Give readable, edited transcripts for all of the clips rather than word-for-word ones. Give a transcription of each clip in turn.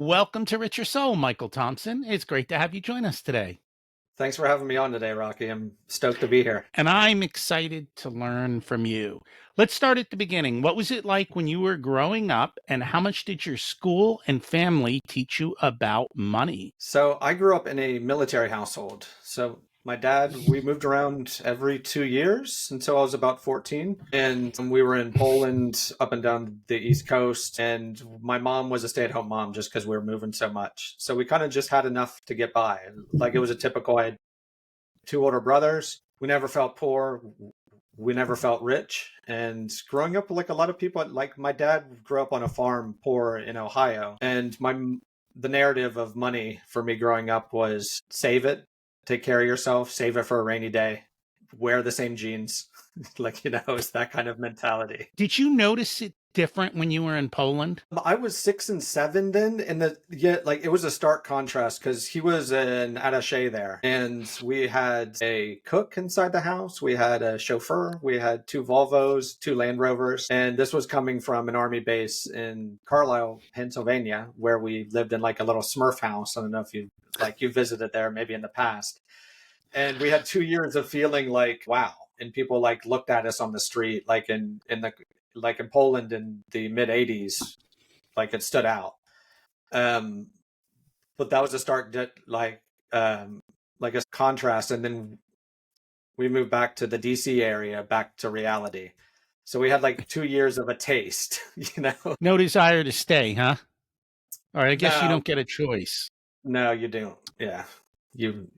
Welcome to Richer Soul, Michael Thompson. It's great to have you join us today. Thanks for having me on today, Rocky. I'm stoked to be here. And I'm excited to learn from you. Let's start at the beginning. What was it like when you were growing up, and how much did your school and family teach you about money? So, I grew up in a military household. So, my dad, we moved around every 2 years until I was about 14. And we were in Poland up and down the East Coast. And my mom was a stay at home mom just because we were moving so much. So, we kind of just had enough to get by. Like it was a typical, I had two older brothers. We never felt poor. We never felt rich. And growing up, like a lot of people, like my dad grew up on a farm poor in Ohio. And the narrative of money for me growing up was save it, take care of yourself, save it for a rainy day, wear the same jeans. It's that kind of mentality. Did you notice it different when you were in Poland? I was 6 and 7 then, and it was a stark contrast because he was an attaché there, and we had a cook inside the house, we had a chauffeur, we had two Volvos, two Land Rovers, and this was coming from an army base in Carlisle, Pennsylvania, where we lived in like a little Smurf house. I don't know if you visited there maybe in the past, and we had 2 years of feeling like wow, and people like looked at us on the street, like in Poland in the mid 80s, like it stood out. Um, but that was a like a contrast. And then we moved back to the DC area, back to reality. So we had like 2 years of a taste, you know? No desire to stay, huh? Or I guess you No, don't get a choice. no, you don't. Yeah. You,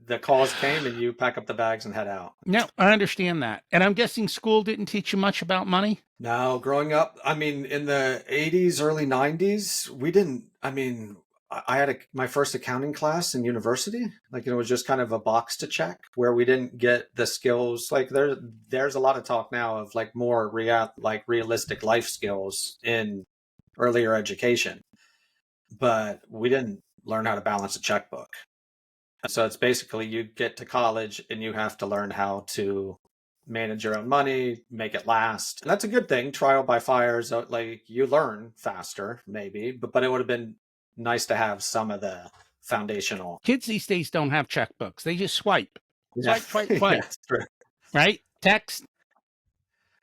the calls came and you pack up the bags and head out. No, I understand that. And I'm guessing school didn't teach you much about money? Now, growing up, I mean, in the 80s, early 90s, we didn't, I mean, I had my first accounting class in university. Like it was just kind of a box to check where we didn't get the skills. Like there's a lot of talk now of like more realistic life skills in earlier education, but we didn't learn how to balance a checkbook. So it's basically you get to college and you have to learn how to manage your own money, make it last. And that's a good thing. Trial by fire is like you learn faster, maybe, but it would have been nice to have some of the foundational. Kids these days don't have checkbooks. They just swipe, Yeah, swipe, swipe, yeah, swipe, it's true. right? Text.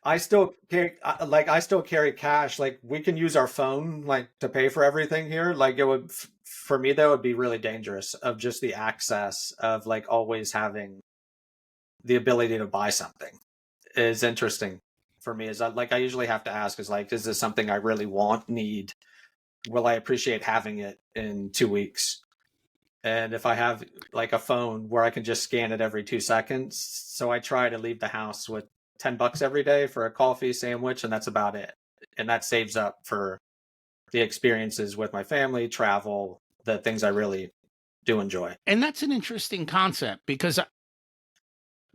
I still carry cash. Like we can use our phone like to pay for everything here. Like it would for me that would be really dangerous of just the access of like always having the ability to buy something is interesting for me. I usually have to ask is like, is this something I really want, need? Will I appreciate having it in 2 weeks? And if I have like a phone where I can just scan it every 2 seconds, so I try to leave the house with $10 every day for a coffee sandwich, and that's about it. And that saves up for the experiences with my family, travel, the things I really do enjoy. And that's an interesting concept because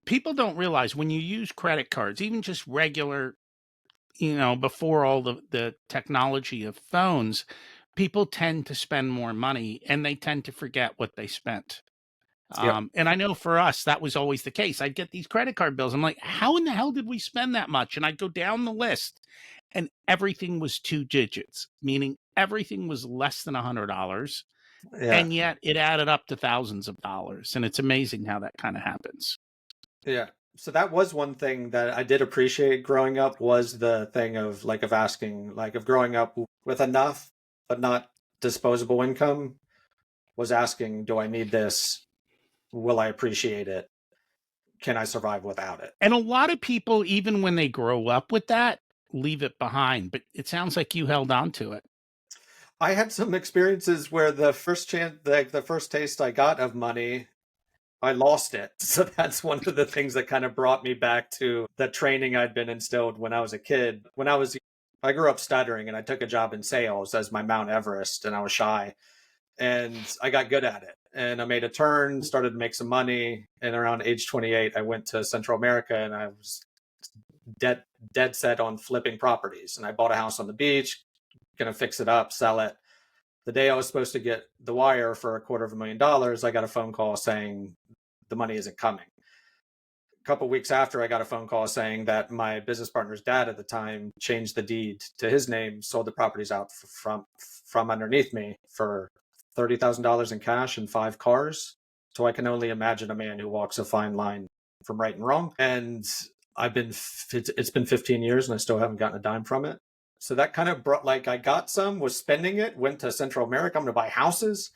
people don't realize when you use credit cards, even just regular, before all the technology of phones, people tend to spend more money and they tend to forget what they spent. Yep. And I know for us, that was always the case. I'd get these credit card bills. I'm like, how in the hell did we spend that much? And I'd go down the list and everything was two digits, meaning everything was less than $100. Yeah. And yet it added up to thousands of dollars. And it's amazing how that kind of happens. Yeah. So that was one thing that I did appreciate growing up was the thing of asking, like of growing up with enough but not disposable income, was asking, do I need this? Will I appreciate it? Can I survive without it? And a lot of people, even when they grow up with that, leave it behind. But it sounds like you held on to it. I had some experiences where the first chance, like the first taste I got of money, I lost it. So that's one of the things that kind of brought me back to the training I'd been instilled when I was a kid. I grew up stuttering and I took a job in sales as my Mount Everest and I was shy and I got good at it. And I made a turn, started to make some money. And around age 28, I went to Central America and I was dead set on flipping properties. And I bought a house on the beach, gonna fix it up, sell it. The day I was supposed to get the wire for $250,000, I got a phone call saying the money isn't coming. couple weeks after, I got a phone call saying that my business partner's dad at the time changed the deed to his name, sold the properties out from underneath me for $30,000 in cash and 5 cars. So I can only imagine a man who walks a fine line from right and wrong. And it's been 15 years and I still haven't gotten a dime from it. So that kind of brought, like, I got some, was spending it, went to Central America, I'm going to buy houses,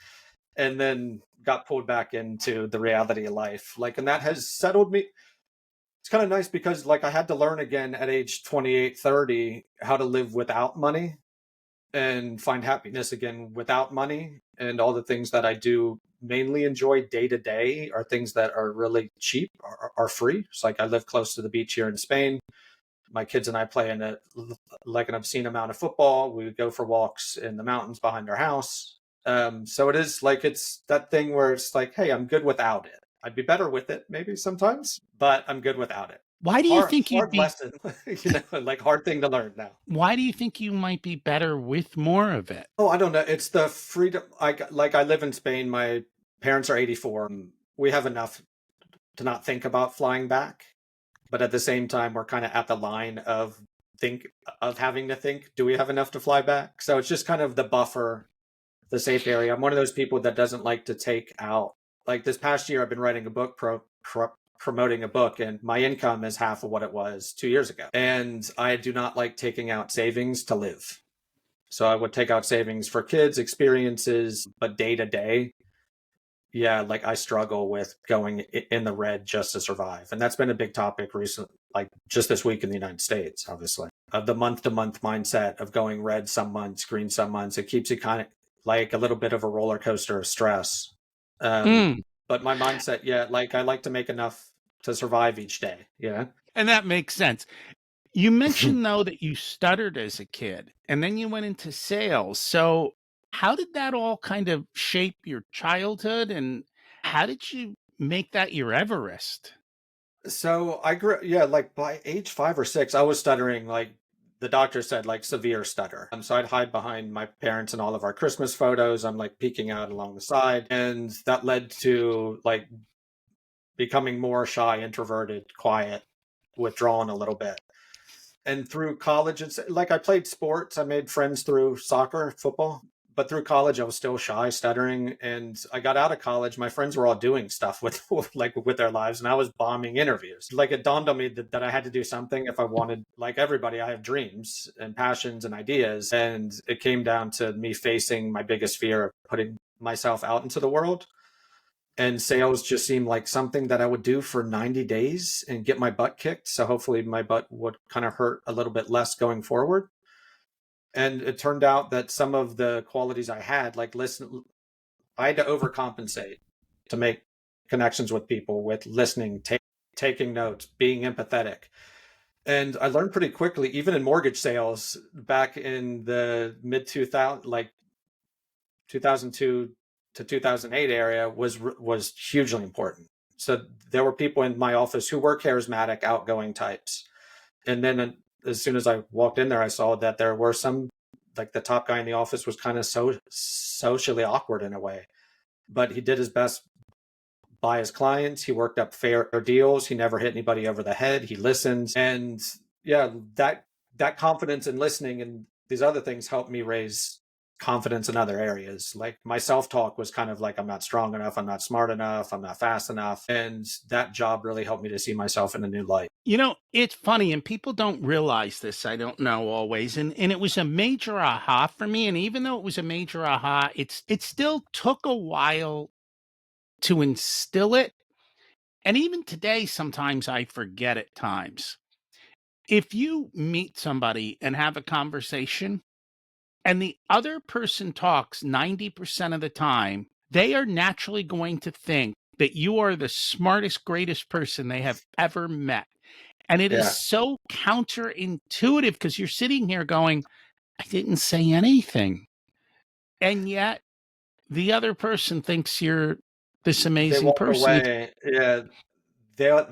and then got pulled back into the reality of life. Like, and that has settled me. It's kind of nice because, like, I had to learn again at age 28, 30 how to live without money and find happiness again without money. And all the things that I do mainly enjoy day to day are things that are really cheap, are free. It's like I live close to the beach here in Spain. My kids and I play in like an obscene amount of football. We would go for walks in the mountains behind our house. So it is like, it's that thing where it's like, hey, I'm good without it. I'd be better with it maybe sometimes, but I'm good without it. Why do you Hard, think you'd hard be lesson, like hard thing to learn now. why do you think you might be better with more of it? Oh, I don't know. It's the freedom. I live in Spain. My parents are 84. We have enough to not think about flying back, but at the same time, we're kind of at the line think of having to think, do we have enough to fly back? So it's just kind of the buffer, the safe area. I'm one of those people that doesn't like to take out. Like this past year, I've been writing a book, promoting a book, and my income is half of what it was 2 years ago. And I do not like taking out savings to live. So I would take out savings for kids, experiences, but day to day, yeah, like I struggle with going in the red just to survive. And that's been a big topic recently, like just this week in the United States, obviously, of the month to month mindset of going red some months, green some months. It keeps you kind of like a little bit of a roller coaster of stress. Um, Mm, but my mindset, yeah, like I like to make enough to survive each day. Yeah. and that makes sense. You mentioned though that you stuttered as a kid and then you went into sales. So how did that all kind of shape your childhood and how did you make that your Everest? So I grew, yeah, like by age 5 or 6, I was stuttering. Like the doctor said, like severe stutter. So I'd hide behind my parents in all of our Christmas photos. I'm like peeking out along the side. And that led to like becoming more shy, introverted, quiet, withdrawn a little bit. And through college, it's like I played sports. I made friends through soccer, football, but through college, I was still shy, stuttering. And I got out of college. My friends were all doing stuff with like with their lives, and I was bombing interviews. Like it dawned on me that I had to do something if I wanted. Like everybody, I have dreams and passions and ideas, and it came down to me facing my biggest fear of putting myself out into the world. And sales just seemed like something that I would do for 90 days and get my butt kicked. So hopefully my butt would kind of hurt a little bit less going forward. And it turned out that some of the qualities I had, like listen, I had to overcompensate to make connections with people, with listening, taking notes, being empathetic. And I learned pretty quickly, even in mortgage sales back in the mid 2000, like 2002 to 2008 area was hugely important. So there were people in my office who were charismatic, outgoing types. And then as soon as I walked in there, I saw that there were some, like the top guy in the office was kind of socially awkward in a way, but he did his best by his clients. He worked up fair deals. He never hit anybody over the head. He listened. And yeah, that confidence in listening and these other things helped me raise confidence in other areas. Like my self-talk was kind of like, I'm not strong enough, I'm not smart enough, I'm not fast enough. And that job really helped me to see myself in a new light. You know, it's funny and people don't realize this. I don't know always. And it was a major aha for me. And even though it was a major aha, it still took a while to instill it. And even today, sometimes I forget at times. If you meet somebody and have a conversation and the other person talks 90% of the time, they are naturally going to think that you are the smartest, greatest person they have ever met. And it is Yeah. so counterintuitive because you're sitting here going, I didn't say anything. And yet the other person thinks you're this They amazing walk person. away. Yeah. They'll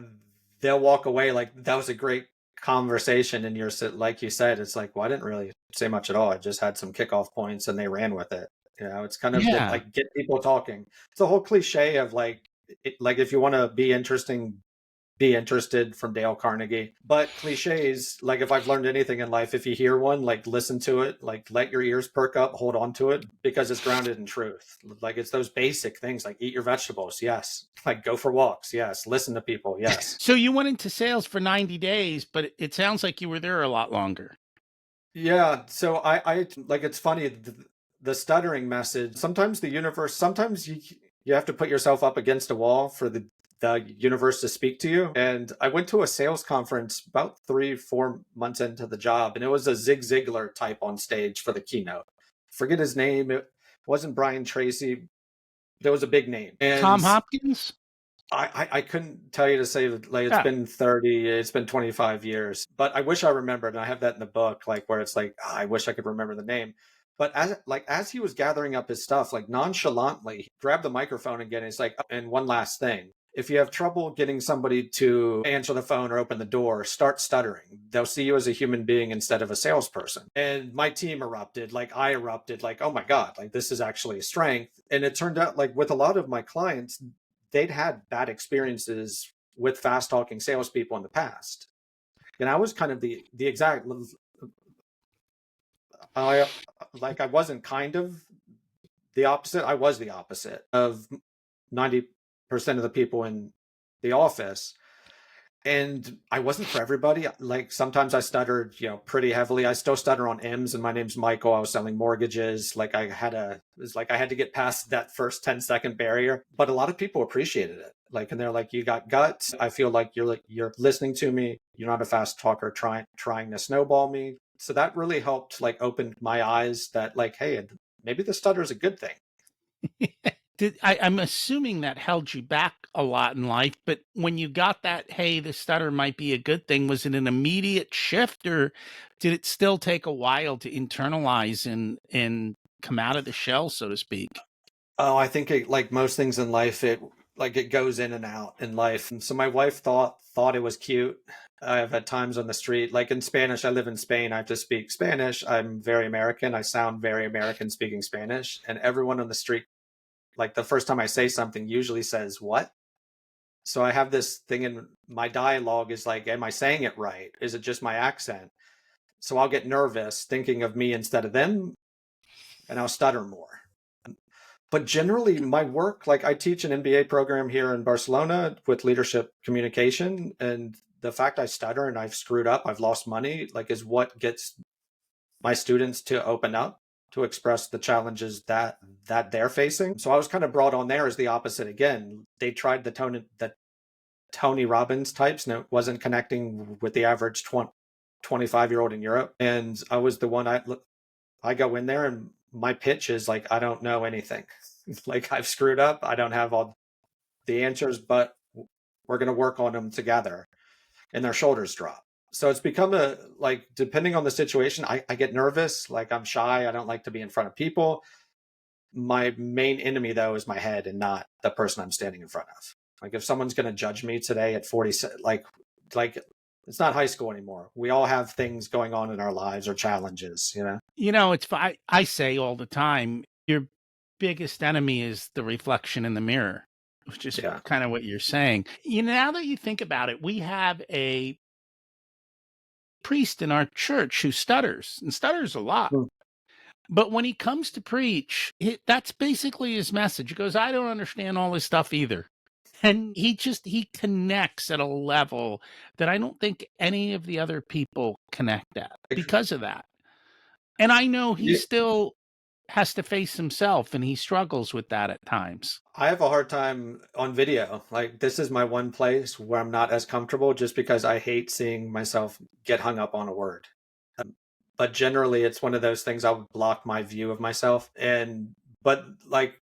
they'll walk away like that was a great conversation, and you're like you said, it's like, well, I didn't really say much at all. I just had some kickoff points and they ran with it. It's kind of that, Yeah. like, get people talking. It's a whole cliche of like like if you want to be interesting, Be Interested from Dale Carnegie. But cliches, like if I've learned anything in life, if you hear one, like listen to it, like let your ears perk up, hold on to it because it's grounded in truth. Like it's those basic things like eat your vegetables, yes. Like go for walks, yes. Listen to people, yes. So you went into sales for 90 days, but it sounds like you were there a lot longer. Yeah, so I like it's funny the stuttering message. Sometimes the universe, sometimes you have to put yourself up against a wall for the universe to speak to you. And I went to a sales conference about 3 4 months into the job, and it was a Zig Ziglar type on stage for the keynote. Forget his name. It wasn't Brian Tracy. There was a big name, Tom and Hopkins? I couldn't tell you to say like Yeah. it's been 25 years, but I wish I remembered. And I have that in the book, like where it's like, I wish I could remember the name. But as he was gathering up his stuff, like nonchalantly, he grabbed the microphone again. And it's like, "Oh, and one last thing. If you have trouble getting somebody to answer the phone or open the door, start stuttering. They'll see you as a human being instead of a salesperson." And my team erupted, like I erupted, like, oh my God, like this is actually a strength. And it turned out like with a lot of my clients, they'd had bad experiences with fast talking salespeople in the past. And I was kind of the exact I I wasn't kind of the opposite. I was the opposite of 90% of the people in the office. And I wasn't for everybody. Like sometimes I stuttered, pretty heavily. I still stutter on M's, and my name's Michael. I was selling mortgages. Like it was like I had to get past that first 10-second barrier. But a lot of people appreciated it. Like, and they're like, "You got guts. I feel like you're listening to me. You're not a fast talker trying to snowball me." So that really helped, like, open my eyes that, like, hey, maybe the stutter is a good thing. I'm assuming that held you back a lot in life, but when you got that, hey, the stutter might be a good thing, was it an immediate shift, or did it still take a while to internalize and come out of the shell, so to speak? Oh, I think like most things in life, it goes in and out in life. And so my wife thought it was cute. I've had times on the street, like in Spanish. I live in Spain. I have to speak Spanish. I'm very American. I sound very American speaking Spanish, and everyone on the street, like the first time I say something, usually says what. So I have this thing in my dialogue is like, am I saying it right? Is it just my accent? So I'll get nervous thinking of me instead of them, and I'll stutter more. But generally my work, like I teach an MBA program here in Barcelona with leadership communication, and the fact I stutter and I've screwed up, I've lost money, like is what gets my students to open up, to express the challenges that they're facing. So I was kind of brought on there as the opposite again. They tried the Tony Robbins types, and it wasn't connecting with the average 25-year-old in Europe. And I was the one. I go in there and my pitch is like, I don't know anything. Like I've screwed up. I don't have all the answers, but we're going to work on them together. And their shoulders drop. So it's become like, depending on the situation, I get nervous. Like I'm shy. I don't like to be in front of people. My main enemy though is my head and not the person I'm standing in front of. Like if someone's going to judge me today at 40, like it's not high school anymore. We all have things going on in our lives or challenges. I say all the time, your biggest enemy is the reflection in the mirror, which is Yeah. kind of what you're saying. Now that you think about it, we have a priest in our church who stutters and stutters a lot. Mm. But when he comes to preach, that's basically his message. He goes, I don't understand all this stuff either. And he connects at a level that I don't think any of the other people connect at because of that. And I know he Yeah. still has to face himself and he struggles with that at times. I have a hard time on video. Like this is my one place where I'm not as comfortable just because I hate seeing myself get hung up on a word. But generally it's one of those things I'll block my view of myself. But like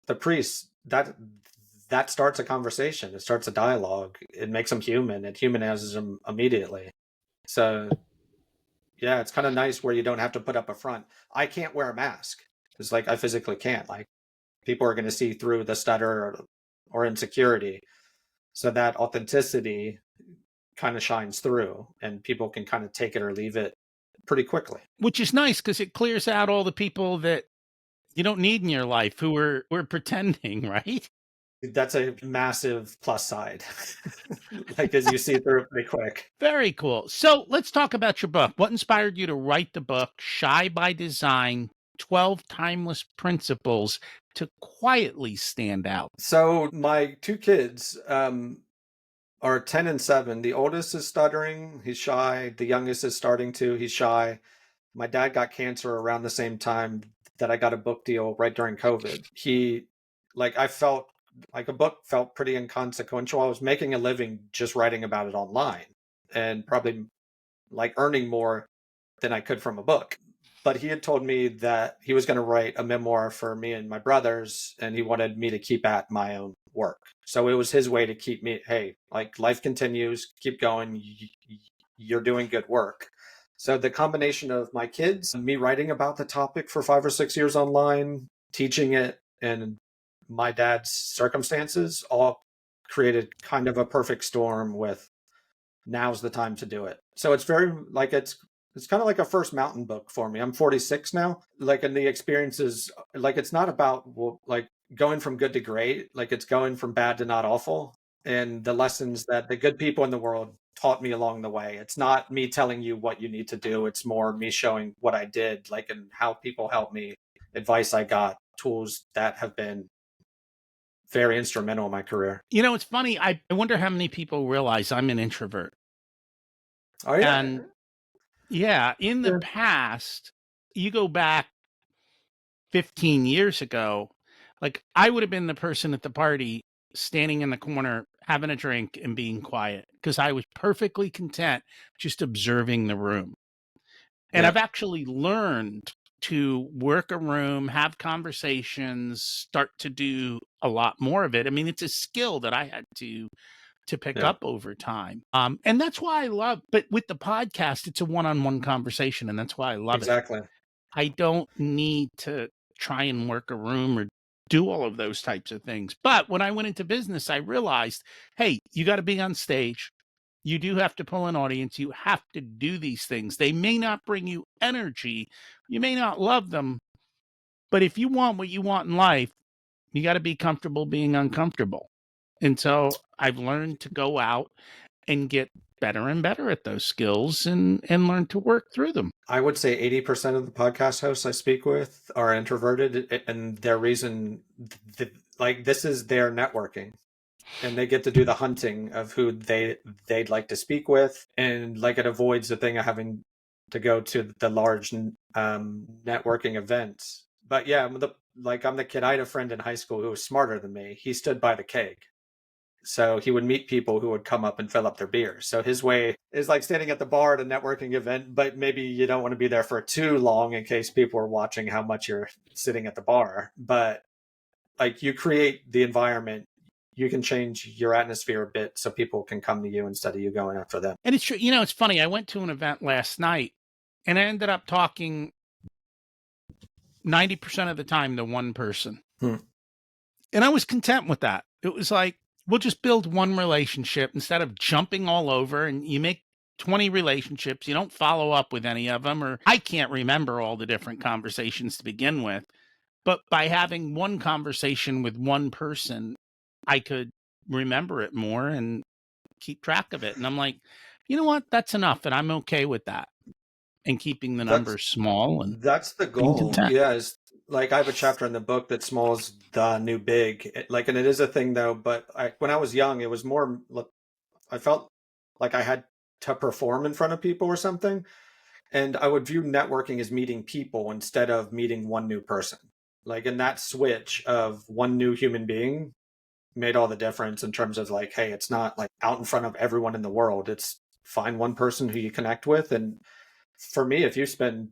the priest, that starts a conversation. It starts a dialogue. It makes them human. It humanizes them immediately. So yeah, it's kind of nice where you don't have to put up a front. I can't wear a mask because like I physically can't. Like people are going to see through the stutter or insecurity. So that authenticity kind of shines through, and people can kind of take it or leave it pretty quickly. Which is nice because it clears out all the people that you don't need in your life who were pretending, right? That's a massive plus side. Like, as you see through it pretty quick. Very cool. So let's talk about your book. What inspired you to write the book, Shy by Design 12 Timeless Principles to Quietly Stand Out? So my two kids are 10 and 7. The oldest is stuttering. He's shy. The youngest is starting to. He's shy. My dad got cancer around the same time that I got a book deal right during COVID. I felt like a book felt pretty inconsequential. I was making a living just writing about it online and probably like earning more than I could from a book. But he had told me that he was going to write a memoir for me and my brothers, and he wanted me to keep at my own work. So it was his way to keep me, hey, like life continues, keep going. You're doing good work. So the combination of my kids, me writing about the topic for 5 or 6 years online, teaching it, and my dad's circumstances all created kind of a perfect storm with now's the time to do it. So it's very like it's kind of like a first mountain book for me. I'm 46 now. Like in the experiences, like it's not about like going from good to great. Like it's going from bad to not awful. And the lessons that the good people in the world taught me along the way. It's not me telling you what you need to do. It's more me showing what I did, like and how people helped me, advice I got, tools that have been very instrumental in my career. You know, it's funny. I wonder how many people realize I'm an introvert. Oh yeah. And yeah, in the Yeah. past, you go back 15 years ago, like I would have been the person at the party standing in the corner having a drink and being quiet because I was perfectly content just observing the room. And Yeah. I've actually learned to work a room, have conversations, start to do a lot more of it. I mean, it's a skill that I had to pick Yeah. up over time. And that's why I love, but with the podcast, it's a one-on-one conversation, and that's why I love it. Exactly. I don't need to try and work a room or do all of those types of things. But when I went into business, I realized, hey, you got to be on stage. You do have to pull an audience. You have to do these things. They may not bring you energy. You may not love them. But if you want what you want in life, you got to be comfortable being uncomfortable. And so I've learned to go out and get better and better at those skills and learn to work through them. I would say 80% of the podcast hosts I speak with are introverted, and their reason, like, this is their networking. And they get to do the hunting of who they'd like to speak with, and like it avoids the thing of having to go to the large networking events. But yeah, I'm the kid. I had a friend in high school who was smarter than me. He stood by the keg, so he would meet people who would come up and fill up their beers. So his way is like standing at the bar at a networking event, but maybe you don't want to be there for too long in case people are watching how much you're sitting at the bar. But like you create the environment, you can change your atmosphere a bit so people can come to you instead of you going after them. And it's true. You know, it's funny. I went to an event last night and I ended up talking 90% of the time to one person. Hmm. And I was content with that. It was like, we'll just build one relationship instead of jumping all over and you make 20 relationships. You don't follow up with any of them, or I can't remember all the different conversations to begin with. But by having one conversation with one person, I could remember it more and keep track of it. And I'm like, you know what? That's enough. And I'm okay with that and keeping the That's numbers small and that's the being goal. content. Yeah, is like I have a chapter in the book that small is the new big. Like, and it is a thing though. But when I was young, it was more. I felt like I had to perform in front of people or something. And I would view networking as meeting people instead of meeting one new person. Like, in that switch of one new human being made all the difference in terms of like, hey, it's not like out in front of everyone in the world. It's find one person who you connect with. And for me, if you spend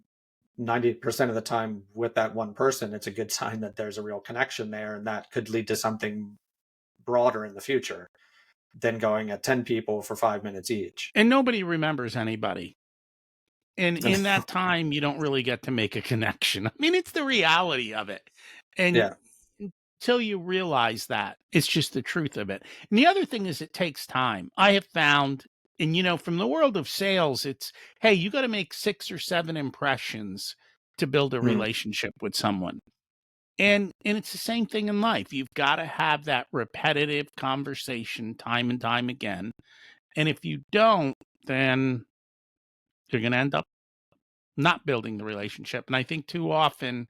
90% of the time with that one person, it's a good sign that there's a real connection there. And that could lead to something broader in the future than going at 10 people for 5 minutes each. And nobody remembers anybody. And in that time, you don't really get to make a connection. I mean, it's the reality of it. And Yeah. until you realize that, it's just the truth of it. And the other thing is, it takes time. I have found, and you know, from the world of sales, it's, hey, you got to make 6 or 7 impressions to build a Hmm. relationship with someone. And it's the same thing in life. You've got to have that repetitive conversation time and time again. And if you don't, then you're going to end up not building the relationship. And I think too often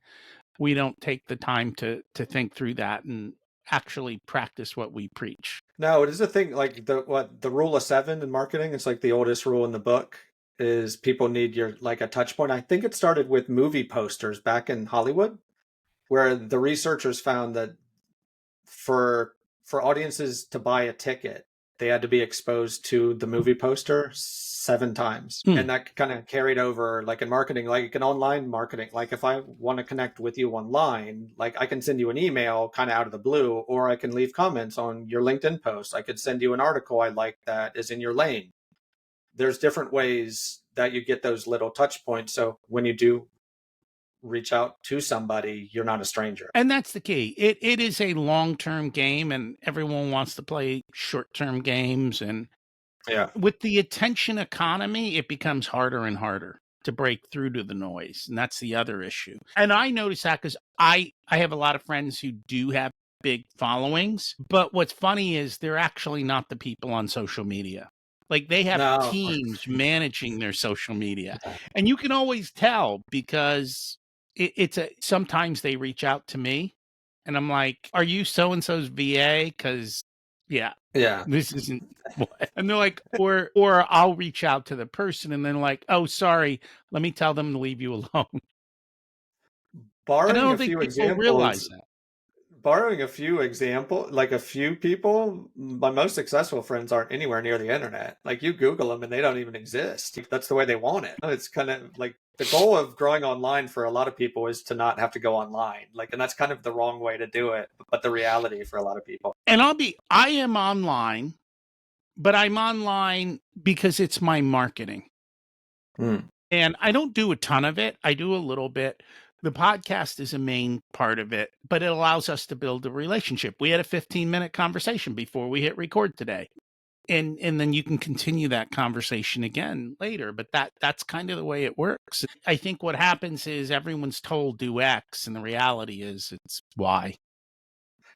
we don't take the time to think through that and actually practice what we preach. No, it is a thing like the rule of seven in marketing. It's like the oldest rule in the book is people need your like a touch point. I think it started with movie posters back in Hollywood, where the researchers found that for for audiences to buy a ticket, they had to be exposed to the movie poster 7 times. Mm. And that kind of carried over like in marketing, like in online marketing. Like if I want to connect with you online, like I can send you an email kind of out of the blue, or I can leave comments on your LinkedIn post. I could send you an article I like that is in your lane. There's different ways that you get those little touch points. So when you do reach out to somebody, you're not a stranger. And that's the key. It is a long-term game, and everyone wants to play short-term games. And Yeah. with the attention economy, it becomes harder and harder to break through to the noise. And that's the other issue. And I notice that because I have a lot of friends who do have big followings. But what's funny is they're actually not the people on social media. Like they have No. teams managing their social media. And you can always tell because it's a sometimes they reach out to me and I'm like, "Are you so and so's VA?" Cuz yeah, Yeah. this isn't what. And they're like, or I'll reach out to the person and then like, "Oh, sorry, let me tell them to leave you alone." And I Borrowing don't a think few people realize examples that. like a few people, my most successful friends aren't anywhere near the internet. Like you Google them and they don't even exist. That's the way they want it. It's kind of like the goal of growing online for a lot of people is to not have to go online. Like, and that's kind of the wrong way to do it, but the reality for a lot of people. And I am online, but I'm online because it's my marketing. Mm. And I don't do a ton of it. I do a little bit. The podcast is a main part of it, but it allows us to build a relationship. We had a 15-minute conversation before we hit record today. And then you can continue that conversation again later, but that's kind of the way it works. I think what happens is everyone's told do X and the reality is it's Y.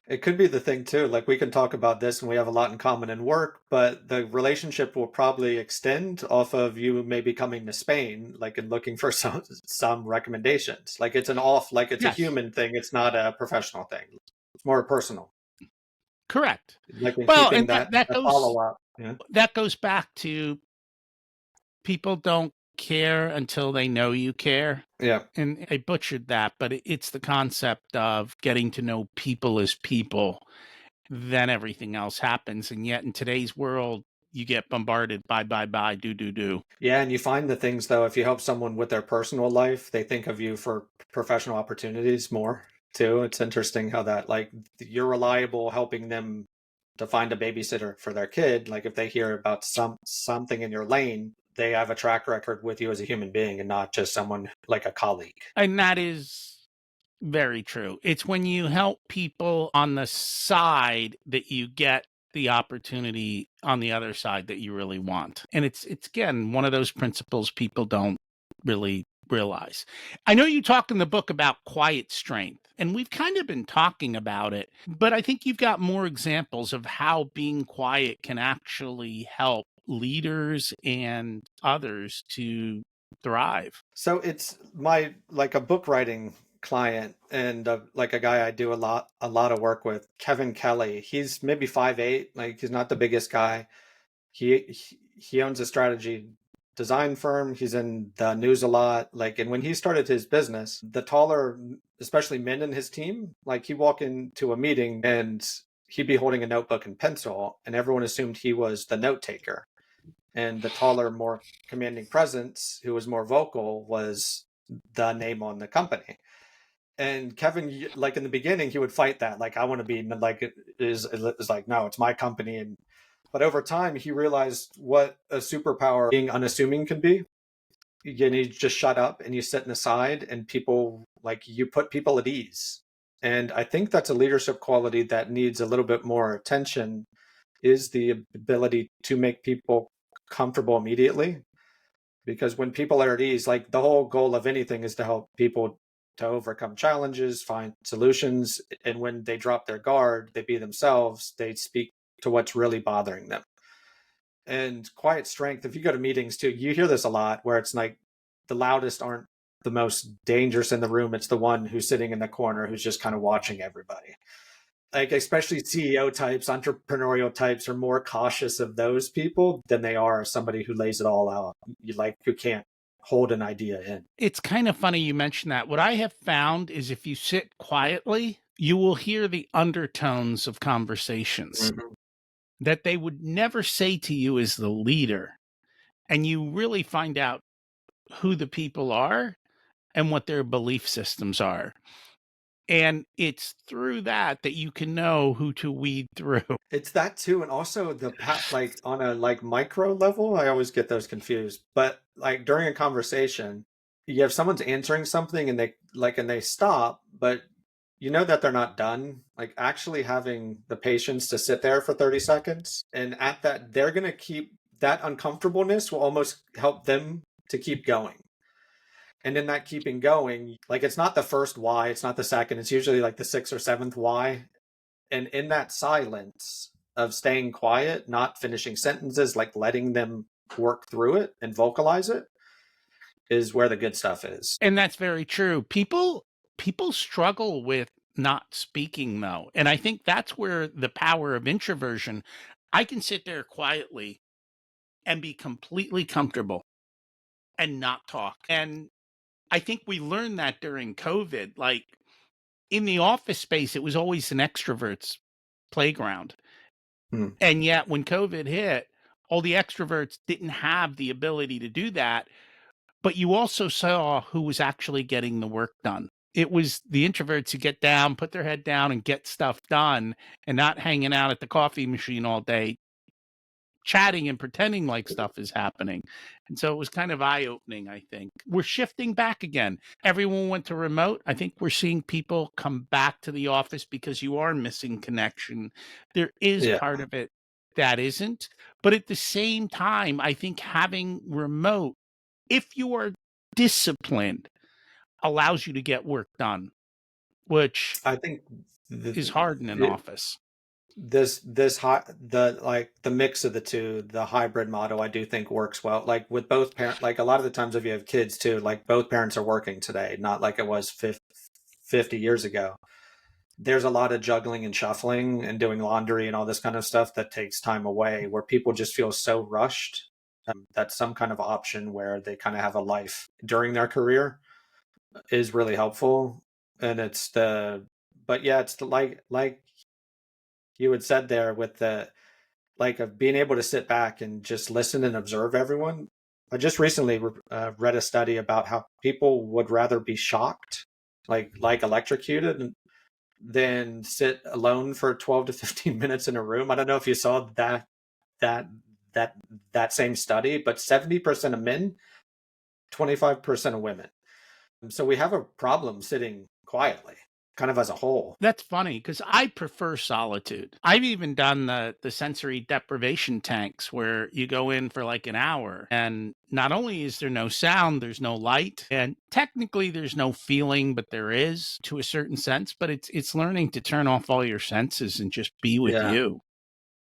It could be the thing too. Like we can talk about this and we have a lot in common in work, but the relationship will probably extend off of you maybe coming to Spain, like and looking for some recommendations. Like it's an off, like it's a Yes, human thing. It's not a professional thing. It's more personal. correct. Like in Well, keeping and that follow up. Yeah. that goes back to people don't care until they know you care. Yeah. And I butchered that, but it's the concept of getting to know people as people, then everything else happens. And yet in today's world, you get bombarded by, do. Yeah. And you find the things though, if you help someone with their personal life, they think of you for professional opportunities more too. It's interesting how that like you're reliable helping them to find a babysitter for their kid. Like if they hear about something in your lane, they have a track record with you as a human being and not just someone like a colleague. And that is very true. It's when you help people on the side that you get the opportunity on the other side that you really want. And it's again one of those principles people don't really realize. I know you talk in the book about quiet strength, and we've kind of been talking about it, but I think you've got more examples of how being quiet can actually help leaders and others to thrive. So it's my like a book writing client and like a guy I do a lot of work with, Kevin Kelly. He's maybe 5'8", like he's not the biggest guy. He owns a strategy design firm. He's in the news a lot. Like, and when he started his business, the taller, especially men in his team, like he'd walk into a meeting and he'd be holding a notebook and pencil, and everyone assumed he was the note taker. And the taller, more commanding presence, who was more vocal, was the name on the company. And Kevin, like in the beginning, he would fight that. Like, I want to be like is like, no, it's my company. And but over time, he realized what a superpower being unassuming can be. And you just shut up and you sit in the side, and people like you put people at ease. And I think that's a leadership quality that needs a little bit more attention. Is the ability to make people comfortable immediately, because when people are at ease, like the whole goal of anything is to help people to overcome challenges, find solutions. And when they drop their guard, they be themselves, they speak to what's really bothering them. And quiet strength, if you go to meetings too, you hear this a lot where it's like the loudest aren't the most dangerous in the room. It's the one who's sitting in the corner who's just kind of watching everybody. Like, especially CEO types, entrepreneurial types are more cautious of those people than they are somebody who lays it all out. You like, who can't hold an idea in. It's kind of funny you mention that. What I have found is if you sit quietly, you will hear the undertones of conversations Mhm. that they would never say to you as the leader. And you really find out who the people are and what their belief systems are. And it's through that that you can know who to weed through. It's that too, and also like on a like micro level, I always get those confused. But like during a conversation, you have someone's answering something and they stop, but you know that they're not done. Like actually having the patience to sit there for 30 seconds, and at that they're gonna keep that uncomfortableness will almost help them to keep going. And in that keeping going, like it's not the first why, it's not the second, it's usually like the sixth or seventh why, and in that silence of staying quiet, not finishing sentences, like letting them work through it and vocalize it, is where the good stuff is. And that's very true. People struggle with not speaking though. And I think that's where the power of introversion. I can sit there quietly and be completely comfortable and not talk. And I think we learned that during COVID. Like in the office space, it was always an extrovert's playground. Hmm. And yet when COVID hit, all the extroverts didn't have the ability to do that. But you also saw who was actually getting the work done. It was the introverts who get down, put their head down, and get stuff done, and not hanging out at the coffee machine all day, chatting and pretending like stuff is happening. And so it was kind of eye opening, I think. We're shifting back again. Everyone went to remote. I think we're seeing people come back to the office because you are missing connection. There is Yeah, part of it that isn't. But at the same time, I think having remote, if you are disciplined, allows you to get work done, which I think the, is hard in an it, office. this high the like the mix of the two, the hybrid model, I do think works well. Like with both parent, like a lot of the times if you have kids too, like both parents are working today, not like it was 50 years ago. There's a lot of juggling and shuffling and doing laundry and all this kind of stuff that takes time away, where people just feel so rushed. That some kind of option where they kind of have a life during their career is really helpful. And it's the, but yeah, it's the, like you had said there with the, like of being able to sit back and just listen and observe everyone. I just recently read a study about how people would rather be shocked, like electrocuted, than sit alone for 12 to 15 minutes in a room. I don't know if you saw that that that same study, but 70% of men, 25% of women. So we have a problem sitting quietly, kind of as a whole. That's funny because I prefer solitude. I've even done the sensory deprivation tanks where you go in for like an hour and not only is there no sound, there's no light, and technically there's no feeling, but there is to a certain sense. But it's learning to turn off all your senses and just be with Yeah, you.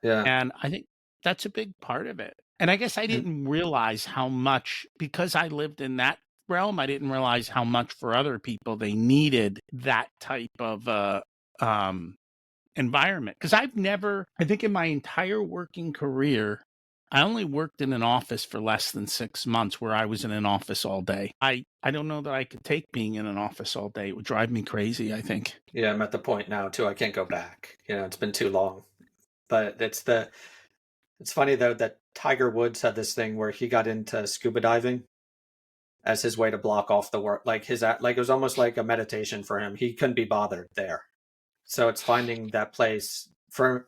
yeah. And I think that's a big part of it. And I guess I And didn't realize how much, because I lived in that realm, I didn't realize how much for other people they needed that type of um, environment. Because I've never, I think in my entire working career, I only worked in an office for less than 6 months where I was in an office all day. I don't know that I could take being in an office all day. It would drive me crazy, I think. yeah, I'm at the point now too. I can't go back. It's been too long. But it's funny though that Tiger Woods had this thing where he got into scuba diving as his way to block off the work. Like it was almost like a meditation for him. He couldn't be bothered there. So it's finding that place for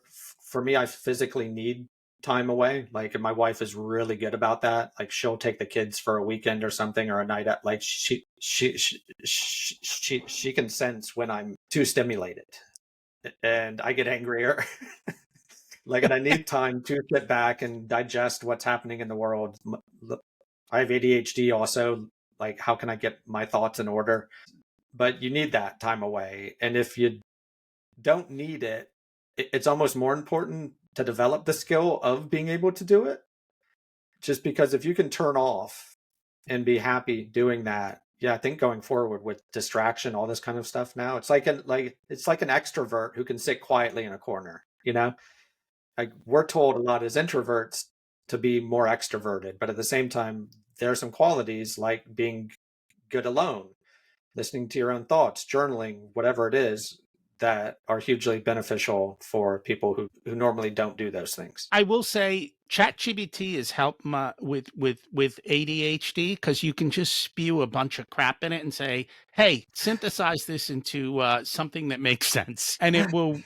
me. I physically need time away. Like my wife is really good about that. Like she'll take the kids for a weekend or something, or a night at, like she can sense when I'm too stimulated and I get angrier. Like, and I need time to sit back and digest what's happening in the world. I have ADHD also. Like, how can I get my thoughts in order? but you need that time away. And if you don't need it, it's almost more important to develop the skill of being able to do it. Just because if you can turn off and be happy doing that, yeah, I think going forward with distraction, all this kind of stuff now, it's like an extrovert who can sit quietly in a corner, you know? Like we're told a lot as introverts to be more extroverted, but at the same time, there are some qualities like being good alone, listening to your own thoughts, journaling, whatever it is, that are hugely beneficial for people who normally don't do those things. I will say ChatGPT has helped my with ADHD because you can just spew a bunch of crap in it and say, "Hey, synthesize this into something that makes sense," and it will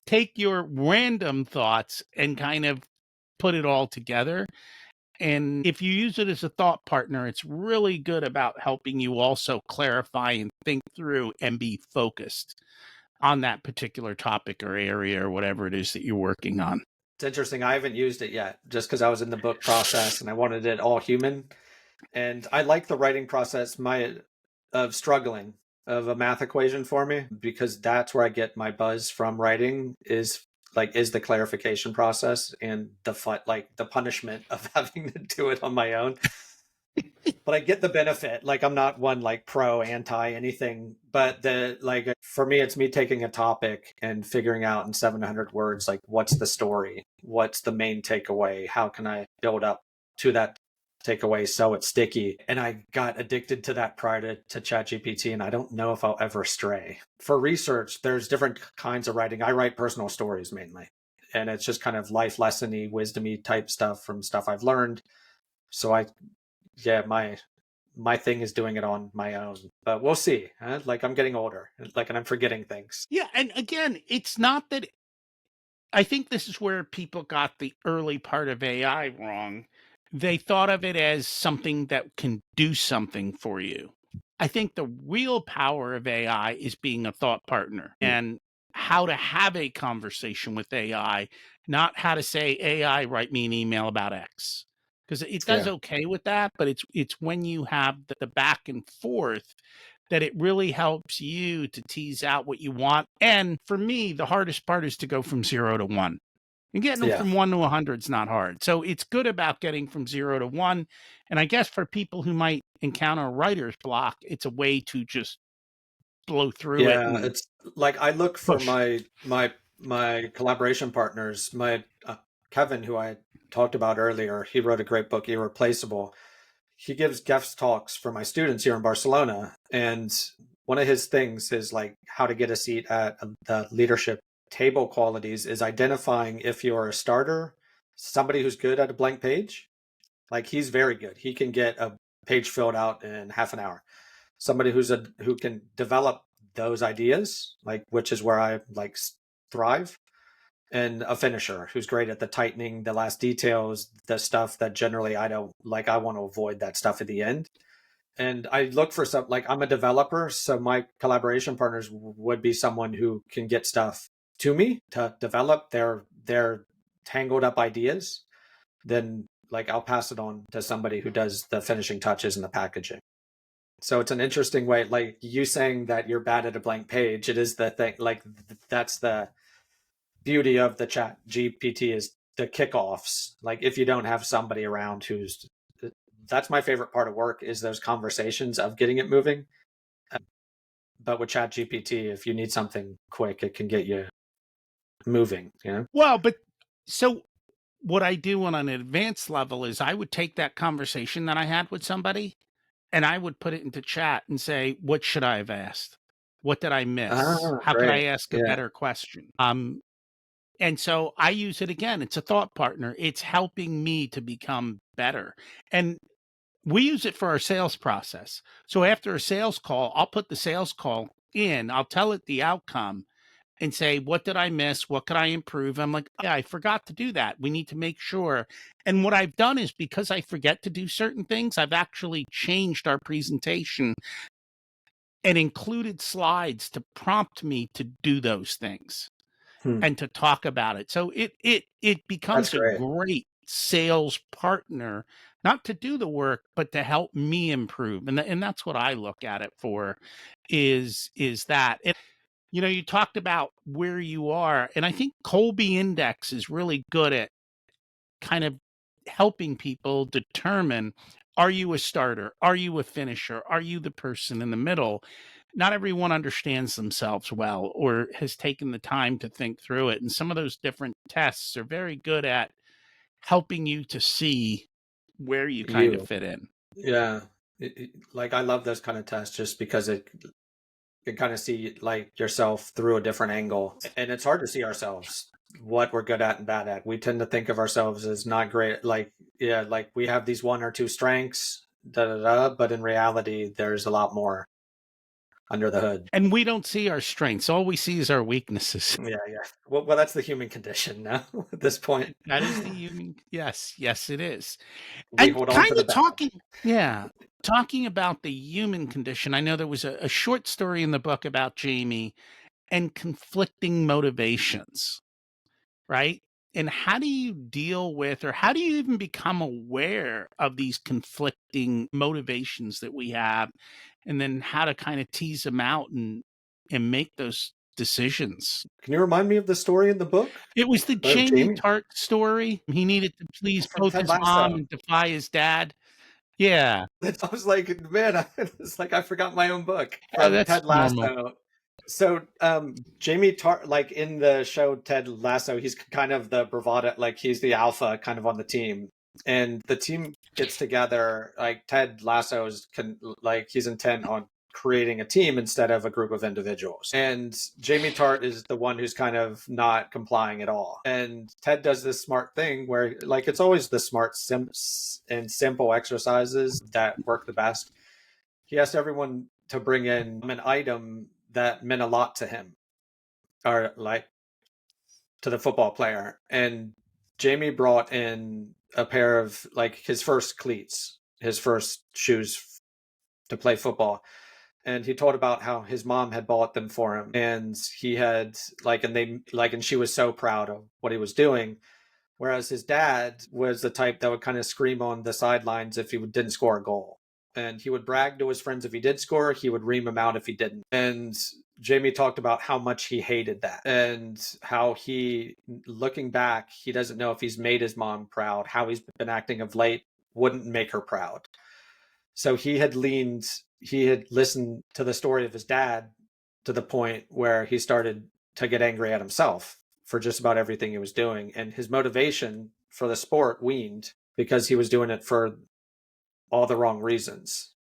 take your random thoughts and kind of put it all together. And if you use it as a thought partner, it's really good about helping you also clarify and think through and be focused on that particular topic or area or whatever it is that you're working on. It's interesting. I haven't used it yet just because I was in the book process and I wanted it all human. And I like the writing process of struggling of a math equation for me because that's where I get my buzz from writing is the clarification process and the punishment of having to do it on my own. But I get the benefit. Like I'm not one like pro anti anything, but the like for me it's me taking a topic and figuring out in 700 words like what's the story? What's the main takeaway? How can I build up to that takeaway so it's sticky? And I got addicted to that prior to ChatGPT and I don't know if I'll ever stray. For research, there's different kinds of writing. I write personal stories mainly. And it's just kind of life lessony, wisdomy type stuff from stuff I've learned. So I yeah, my thing is doing it on my own, but we'll see. Huh? Like I'm getting older, like, and I'm forgetting things. Yeah, and again, it's not that I think this is where people got the early part of AI wrong. They thought of it as something that can do something for you. I think the real power of AI is being a thought partner Hmm. and how to have a conversation with AI, not how to say, AI, write me an email about X. Because it does Yeah, okay with that, but it's when you have the back and forth that it really helps you to tease out what you want. And for me, the hardest part is to go from 0 to 1. And getting them yeah, from 1 to 100 is not hard. So it's good about getting from 0 to 1. And I guess for people who might encounter a writer's block, it's a way to just blow through it yeah. and It's like I look for push. my collaboration partners. My Kevin, who I talked about earlier, he wrote a great book, Irreplaceable. He gives guest talks for my students here in Barcelona, and one of his things is like how to get a seat at the leadership table qualities is identifying if you're a starter, somebody who's good at a blank page. Like he's very good. He can get a page filled out in half an hour. Somebody who can develop those ideas, like which is where I like thrive, and a finisher who's great at the tightening, the last details, the stuff that generally I don't like. I want to avoid that stuff at the end. And I look for some like I'm a developer, so my collaboration partners would be someone who can get stuff to me to develop their tangled up ideas. Then like I'll pass it on to somebody who does the finishing touches and the packaging. So it's an interesting way, like you saying that you're bad at a blank page. It is the thing, like that's the beauty of the chat GPT is the kickoffs. Like if you don't have somebody around who's that's my favorite part of work is those conversations of getting it moving. But with chat GPT, if you need something quick, it can get you moving, you know? Well, but so what I do on an advanced level is I would take that conversation that I had with somebody and I would put it into chat and say, what should I have asked? What did I miss? Ah, How could I great. ask a Yeah. better question? And so I use it again. It's a thought partner. It's helping me to become better. And we use it for our sales process. So after a sales call, I'll put the sales call in, I'll tell it the outcome and say, what did I miss? What could I improve? I'm like, yeah, I forgot to do that. We need to make sure. And what I've done is because I forget to do certain things, I've actually changed our presentation and included slides to prompt me to do those things Hmm. and to talk about it. So it That's becomes a great. great sales partner not to do the work, but to help me improve. And that's what I look at it for is that. And, you talked about where you are, and I think Colby Index is really good at kind of helping people determine, are you a starter? Are you a finisher? Are you the person in the middle? Not everyone understands themselves well or has taken the time to think through it. And some of those different tests are very good at helping you to see where you kind of You, fit in. yeah. Like I love those kind of tests just because it can kind of see like yourself through a different angle. And it's hard to see ourselves, what we're good at and bad at. We tend to think of ourselves as not great. Like, yeah, like we have these one or two strengths, da da da. But in reality, there's a lot more under the hood. And we don't see our strengths. All we see is our weaknesses. Yeah, yeah. Well, that's the human condition now at this point. That is the human. Yes, yes, it is. We And hold on kind to the of bad. talking about the human condition. I know there was a short story in the book about Jamie and conflicting motivations, right? And how do you deal with, or how do you even become aware of these conflicting motivations that we have, and then how to kind of tease them out and make those decisions? Can you remind me of the story in the book It was the of Jamie Jamie? Tart story. He needed to please From both Ted his mom Lasso. and defy his dad. Yeah. I was like, man, it's like I forgot my own book Yeah, from that's Ted normal. Lasso. So, Jamie Tar, like in the show Ted Lasso, he's kind of the bravado, like he's the alpha kind of on the team, and the team gets together. Like Ted Lasso's like he's intent on creating a team instead of a group of individuals. And Jamie Tart is the one who's kind of not complying at all. And Ted does this smart thing where, like, it's always the smart and simple exercises that work the best. He asked everyone to bring in an item that meant a lot to him, or like to the football player. And Jamie brought in a pair of like his first cleats, his first shoes to play football. And he told about how his mom had bought them for him, and he had like, and they like, and she was so proud of what he was doing. Whereas his dad was the type that would kind of scream on the sidelines if he didn't score a goal. And he would brag to his friends if he did score, he would ream him out if he didn't. And Jamie talked about how much he hated that and how he, looking back, he doesn't know if he's made his mom proud, how he's been acting of late wouldn't make her proud. So he had listened to the story of his dad to the point where he started to get angry at himself for just about everything he was doing. And his motivation for the sport weaned because he was doing it for all the wrong reasons.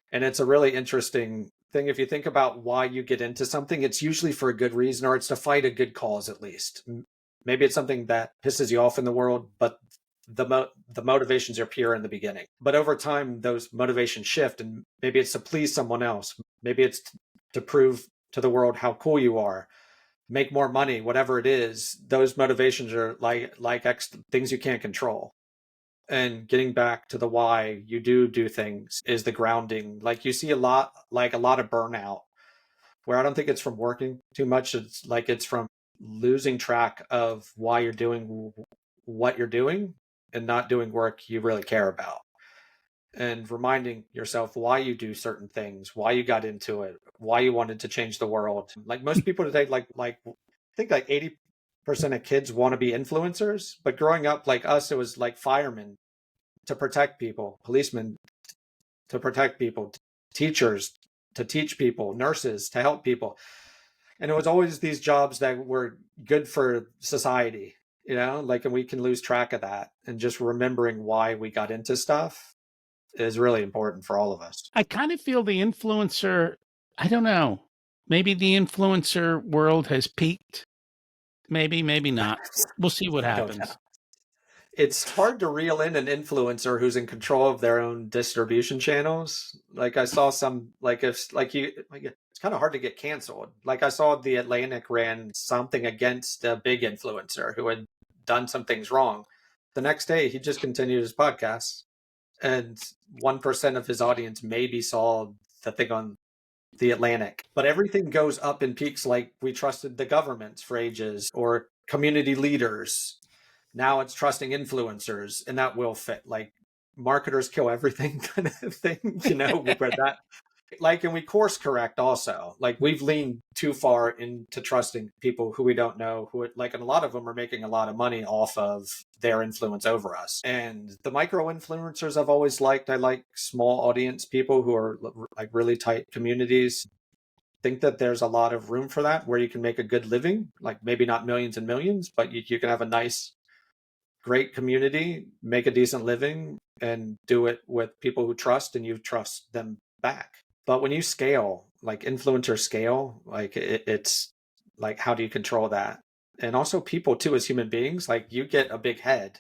And it's a really interesting thing. If you think about why you get into something, it's usually for a good reason, or it's to fight a good cause at least. Maybe it's something that pisses you off in the world, but the motivations are pure in the beginning. But over time, those motivations shift, and maybe it's to please someone else. Maybe it's to prove to the world how cool you are, make more money, whatever it is. Those motivations are things you can't control. And getting back to the why you do things is the grounding. Like you see a lot of burnout where I don't think it's from working too much. It's like it's from losing track of why you're doing what you're doing and not doing work you really care about. And reminding yourself why you do certain things, why you got into it, why you wanted to change the world. Like most people today, I think like 80% of kids want to be influencers, but growing up like us, it was like firemen to protect people, policemen to protect people, teachers to teach people, nurses to help people. And it was always these jobs that were good for society, like, and we can lose track of that. And just remembering why we got into stuff is really important for all of us. I kind of feel the influencer, I don't know. Maybe the influencer world has peaked. Maybe, maybe not. We'll see what I don't know. happens. It's hard to reel in an influencer who's in control of their own distribution channels. Like I saw some, like if like you like it's kind of hard to get canceled. Like I saw the Atlantic ran something against a big influencer who had done some things wrong. The next day he just continued his podcast, and 1% of his audience maybe saw the thing on the Atlantic. But everything goes up in peaks. Like we trusted the government for ages or community leaders. Now it's trusting influencers, and that will fit. Like marketers kill everything kind of thing, where that, like, and we course correct also. Like, we've leaned too far into trusting people who we don't know, who, like, and a lot of them are making a lot of money off of their influence over us. And the micro influencers I've always liked. I like small audience people who are like really tight communities. Think that there's a lot of room for that where you can make a good living, like maybe not millions and millions, but you can have a nice, great community, make a decent living, and do it with people who trust and you trust them back. But when you scale, like influencer scale, like it's like, how do you control that? And also people too, as human beings, like you get a big head,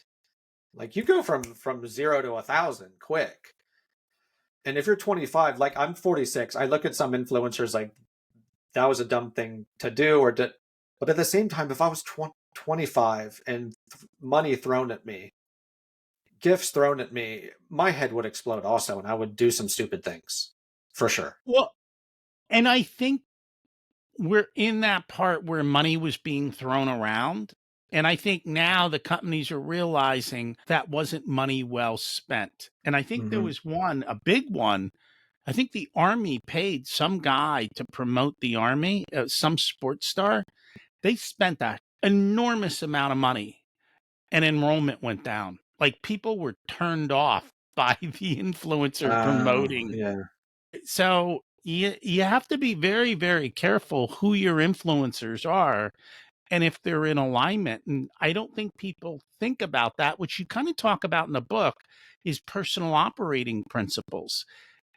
like you go from 0 to 1,000 quick. And if you're 25, like I'm 46, I look at some influencers like that was a dumb thing to do, but at the same time, if I was 25 and money thrown at me, gifts thrown at me, my head would explode also, and I would do some stupid things for sure. Well, and I think we're in that part where money was being thrown around. And I think now the companies are realizing that wasn't money well spent. And I think there Hmm. was a big one. I think the Army paid some guy to promote the Army, some sports star. They spent that enormous amount of money and enrollment went down. Like people were turned off by the influencer promoting. Yeah. So you have to be very, very careful who your influencers are and if they're in alignment. And I don't think people think about that, which you kind of talk about in the book, is personal operating principles.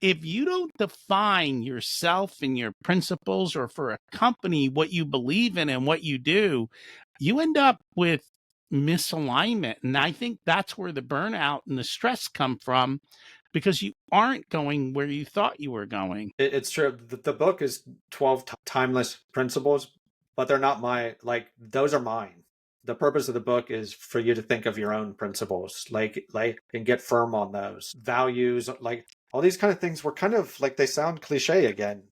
If you don't define yourself and your principles, or for a company, what you believe in and what you do, you end up with misalignment. And I think that's where the burnout and the stress come from because you aren't going where you thought you were going. It's true. The book is 12 timeless principles, but they're not those are mine. The purpose of the book is for you to think of your own principles, and get firm on those values. Like all these kind of things were kind of like, they sound cliche again,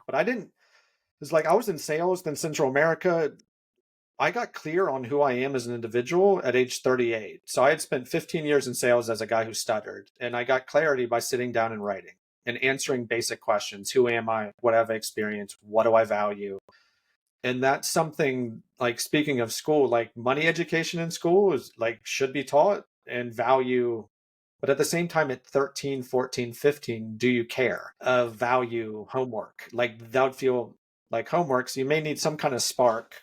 but I didn't. It's like I was in sales, then Central America. I got clear on who I am as an individual at age 38. So I had spent 15 years in sales as a guy who stuttered, and I got clarity by sitting down and writing and answering basic questions. Who am I? What have I experienced? What do I value? And that's something, like, speaking of school, like money education in school is like should be taught, and value. But at the same time, at 13, 14, 15, do you care? Value homework. Like that would feel like homework. So you may need some kind of spark,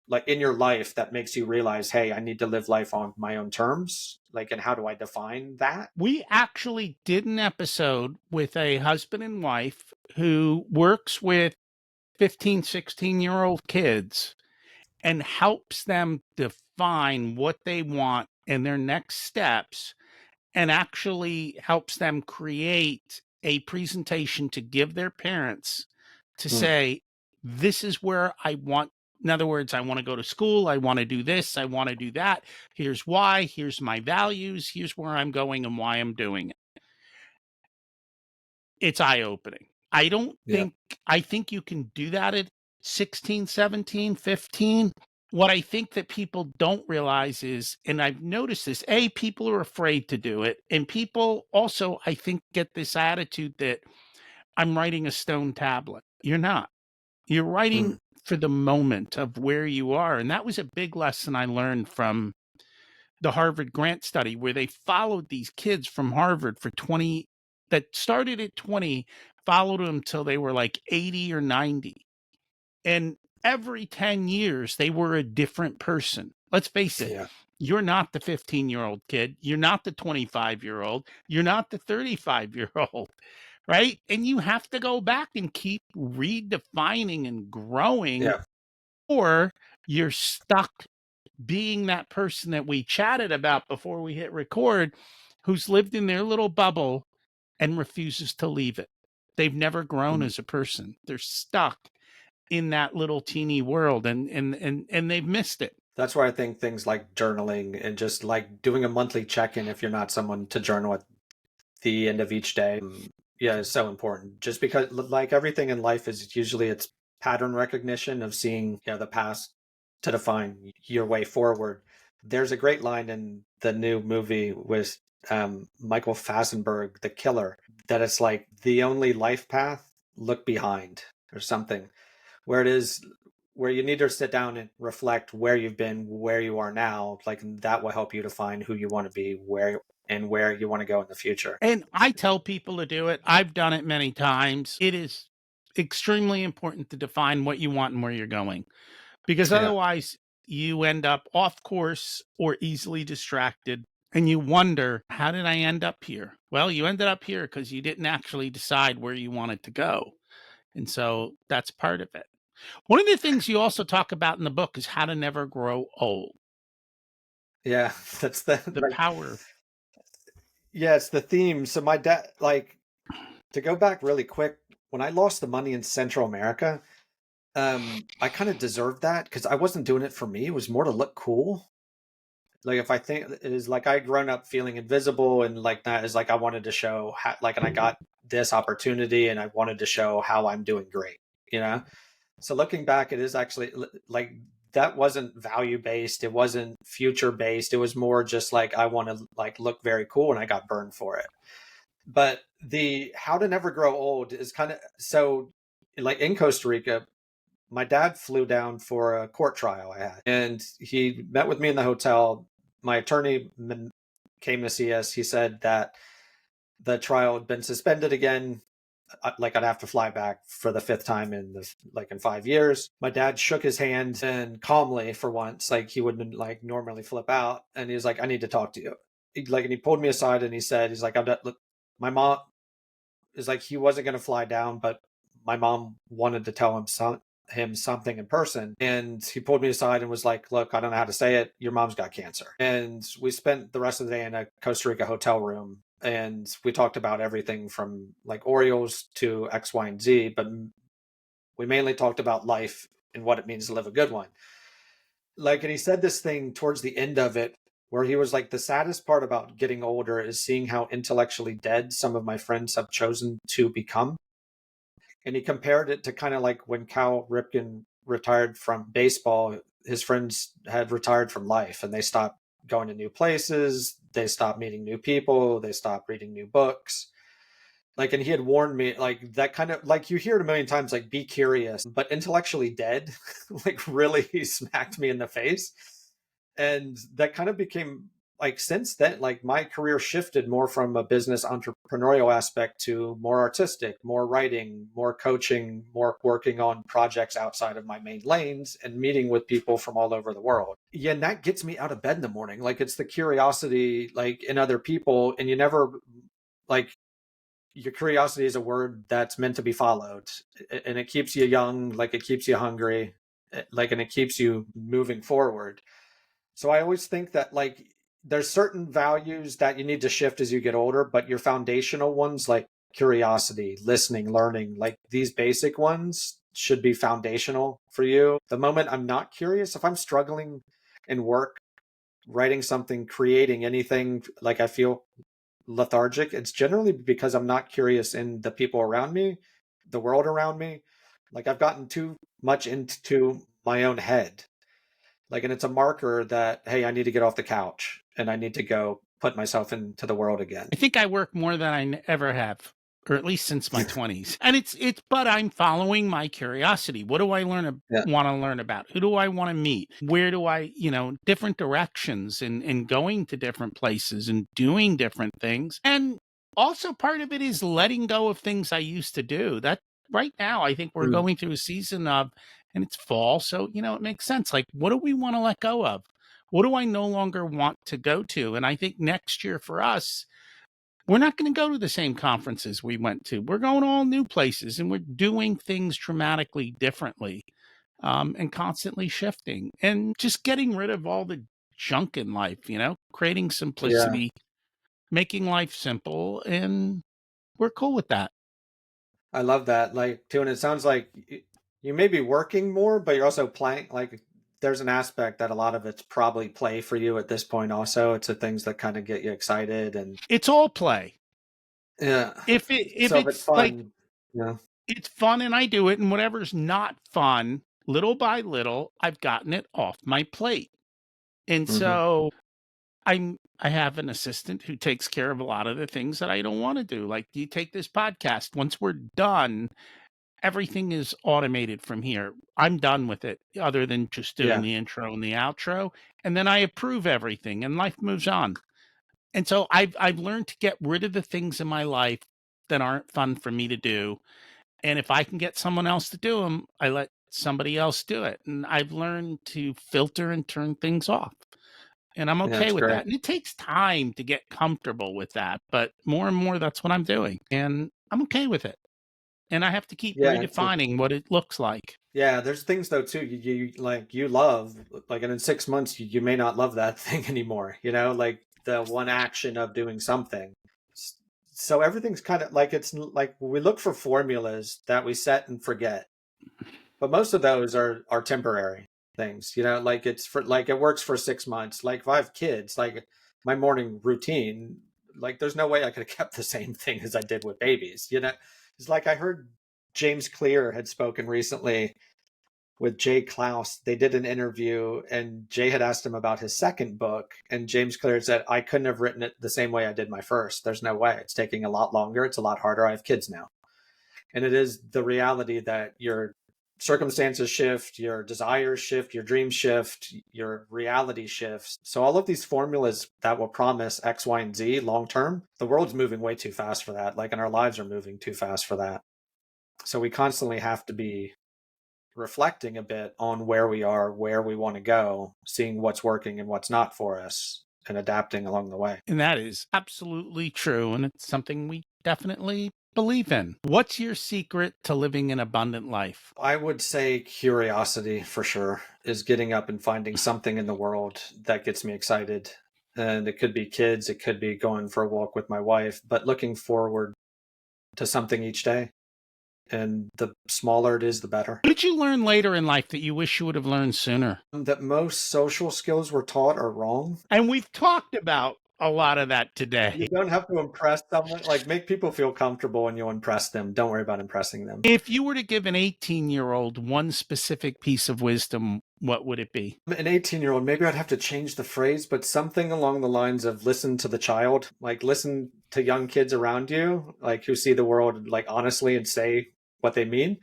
like in your life, that makes you realize, hey, I need to live life on my own terms. Like, and how do I define that? We actually did an episode with a husband and wife who works with 15, 16-year-old kids and helps them define what they want and their next steps, and actually helps them create a presentation to give their parents to Mm, say, this is where I want. In other words, I want to go to school. I want to do this. I want to do that. Here's why. Here's my values. Here's where I'm going and why I'm doing it. It's eye opening. I don't yeah. think, I think you can do that at 16, 17, 15. What I think that people don't realize is, and I've noticed this, A, people are afraid to do it. And people also, I think, get this attitude that I'm writing a stone tablet. You're not. You're Mm, writing for the moment of where you are. And that was a big lesson I learned from the Harvard grant study, where they followed these kids from Harvard for 20, that started at 20, followed them till they were like 80 or 90. And every 10 years, they were a different person. Let's face it, yeah. you're not the 15-year-old kid. You're not the 25-year-old. You're not the 35-year-old, right? And you have to go back and keep redefining and growing, Yeah. or you're stuck being that person that we chatted about before we hit record, who's lived in their little bubble and refuses to leave it. They've never grown Mm. as a person. They're stuck in that little teeny world, and they've missed it. That's where I think things like journaling and just like doing a monthly check-in, if you're not someone to journal at the end of each day, yeah, is so important. Just because, like, everything in life is usually it's pattern recognition of seeing, the past to define your way forward. There's a great line in the new movie with Michael Fasenberg, The Killer, that it's like the only life path, look behind or something, where it is where you need to sit down and reflect where you've been, where you are now, like that will help you define who you want to be, where you want to go in the future. And I tell people to do it. I've done it many times. It is extremely important to define what you want and where you're going, because Yeah. otherwise you end up off course or easily distracted and you wonder, how did I end up here? Well, you ended up here because you didn't actually decide where you wanted to go. And so that's part of it. One of the things you also talk about in the book is how to never grow old, Yeah, that's the the like power. yeah, it's the theme. So my dad, like, to go back really quick, when I lost the money in Central America, I kind of deserved that because I wasn't doing it for me. It was more to look cool. Like if I think it is like I'd grown up feeling invisible and like that is like I wanted to show how, like, and I got this opportunity and I wanted to show how I'm doing great, you know? So looking back, it is actually like that wasn't value based. It wasn't future based. It was more just like I want to like look very cool and I got burned for it. But the how to never grow old is kind of so like in Costa Rica, my dad flew down for a court trial I had, and he met with me in the hotel. My attorney came to see us. He said that the trial had been suspended again. Like I'd have to fly back for the fifth time in the like in 5 years. My dad shook his hand and calmly for once, like he wouldn't like normally flip out, and he was like, "I need to talk to you." And he pulled me aside and he said, "He's like, I'm not, look, my mom is like he wasn't going to fly down, but my mom wanted to tell him something in person, and he pulled me aside and was like, look, I don't know how to say it, your mom's got cancer." And we spent the rest of the day in a Costa Rica hotel room, and we talked about everything from like Orioles to X, Y, and Z, but we mainly talked about life and what it means to live a good one. Like, and he said this thing towards the end of it where he was like, the saddest part about getting older is seeing how intellectually dead some of my friends have chosen to become. And he compared it to kind of like when Cal Ripken retired from baseball, his friends had retired from life and they stopped going to new places, they stopped meeting new people, they stopped reading new books. Like, and he had warned me, like, that kind of like you hear it a million times, like, be curious, but intellectually dead, like, really smacked me in the face. And that kind of became like, since then, like, my career shifted more from a business entrepreneurial aspect to more artistic, more writing, more coaching, more working on projects outside of my main lanes and meeting with people from all over the world. Yeah, and that gets me out of bed in the morning. Like, it's the curiosity, like, in other people, and you never like your curiosity is a word that's meant to be followed, and it keeps you young, like it keeps you hungry, like, and it keeps you moving forward. So I always think that like there's certain values that you need to shift as you get older, but your foundational ones like curiosity, listening, learning, like these basic ones should be foundational for you. The moment I'm not curious, if I'm struggling in work, writing something, creating anything, like I feel lethargic, it's generally because I'm not curious in the people around me, the world around me. Like I've gotten too much into my own head. Like, and it's a marker that, hey, I need to get off the couch and I need to go put myself into the world again. I think I work more than I ever have, or at least since my 20s. And but I'm following my curiosity. What do I Yeah. want to learn about? Who do I want to meet? Where do I, different directions and going to different places and doing different things. And also part of it is letting go of things I used to do. That right now, I think we're Mm. going through a season of, and it's fall. So, it makes sense. Like, what do we want to let go of? What do I no longer want to go to? And I think next year for us, we're not going to go to the same conferences we went to. We're going to all new places and we're doing things dramatically differently, and constantly shifting and just getting rid of all the junk in life, creating Yeah. simplicity, making life simple. And we're cool with that. I love that. Like, too. And it sounds like you may be working more, but you're also playing. Like, there's an aspect that a lot of it's probably play for you at this point, also. It's the things that kind of get you excited. And It's all play. yeah. If So if it's it's like, fun, yeah. it's fun and I do it, and whatever's not fun, little by little, I've gotten it off my plate. And Hmm. so I have an assistant who takes care of a lot of the things that I don't want to do. Like, you take this podcast. Once we're done, everything is automated from here. I'm done with it, other than just doing Yeah, the intro and the outro, and then I approve everything, and life moves on. And so I've learned to get rid of the things in my life that aren't fun for me to do, and if I can get someone else to do them, I let somebody else do it. And I've learned to filter and turn things off. And I'm yeah, okay it's with great. that. And it takes time to get comfortable with that, but more and more that's what I'm doing. And I'm okay with it. And I have to keep Yeah, it's redefining what it looks like. yeah. There's things though too. You love like, and in 6 months you may not love that thing anymore. You know, like the one action of doing something. S- So everything's kind of like like we look for formulas that we set and forget, but most of those are temporary things. You know, like it's for like it works for 6 months. Like if I have kids, like my morning routine, like there's no way I could have kept the same thing as I did with babies. You know, it's like I heard James Clear had spoken recently with Jay Klaus. They did an interview, and Jay had asked him about his second book, and James Clear said, "I couldn't have written it the same way I did my first. There's no way. It's taking a lot longer. It's a lot harder. I have kids now." And it is the reality that your circumstances shift, your desires shift, your dreams shift, your reality shifts. So all of these formulas that will promise X, Y, and Z long term, the world's moving way too fast for that. Like, and our lives are moving too fast for that. So we constantly have to be reflecting a bit on where we are, where we want to go, seeing what's working and what's not for us, and adapting along the way. And that is absolutely true. And it's something we definitely believe in. What's your secret to living an abundant life? I would say curiosity for sure is getting up and finding something in the world that gets me excited. And it could be kids, it could be going for a walk with my wife, but looking forward to something each day. And the smaller it is, the better. What did you learn later in life that you wish you would have learned sooner? That most social skills we're taught are wrong. And we've talked about a lot of that You today. don't have to impress someone, like make people feel comfortable and you'll impress them. Don't worry about impressing them. If you were to give an 18-year-old one specific piece of wisdom, what would it be? An 18-year-old, maybe I'd have to change the phrase, but something along the lines of listen to the child, like listen to young kids around you, like who see the world like honestly and say what they mean.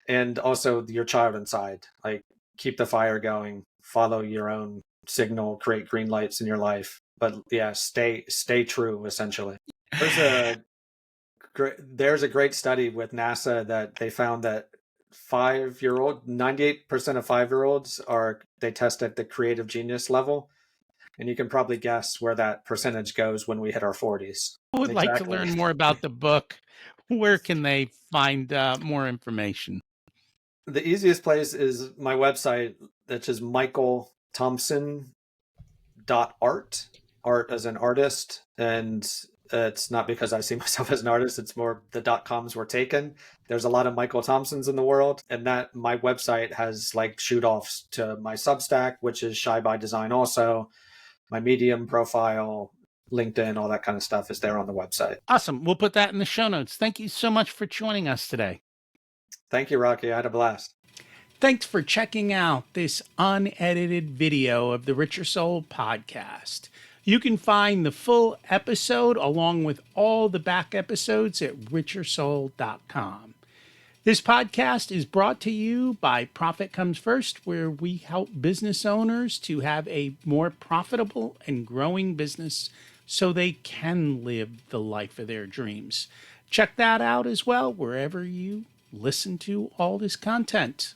And also your child inside, like keep the fire going, follow your own signal, create green lights in your life. But yeah, stay true essentially. There's a there's a great study with NASA that they found that 5-year-old 98% of 5-year-olds are they test at the creative genius level, and you can probably guess where that percentage goes when we hit our 40s. I would like to Exactly. learn more about the book. Where can they find more information? The easiest place is my website, which is michaelthompson.art, art as an artist. And it's not because I see myself as an artist, it's more the .coms were taken. There's a lot of Michael Thompsons in the world, and that my website has like shoot offs to my Substack, which is Shy by Design also, my Medium profile, LinkedIn, all that kind of stuff is there on the website. Awesome. We'll put that in the show notes. Thank you so much for joining us today. Thank you, Rocky. I had a blast. Thanks for checking out this unedited video of the Richer Soul podcast. You can find the full episode along with all the back episodes at richersoul.com. This podcast is brought to you by Profit Comes First, where we help business owners to have a more profitable and growing business so they can live the life of their dreams. Check that out as well wherever you listen to all this content.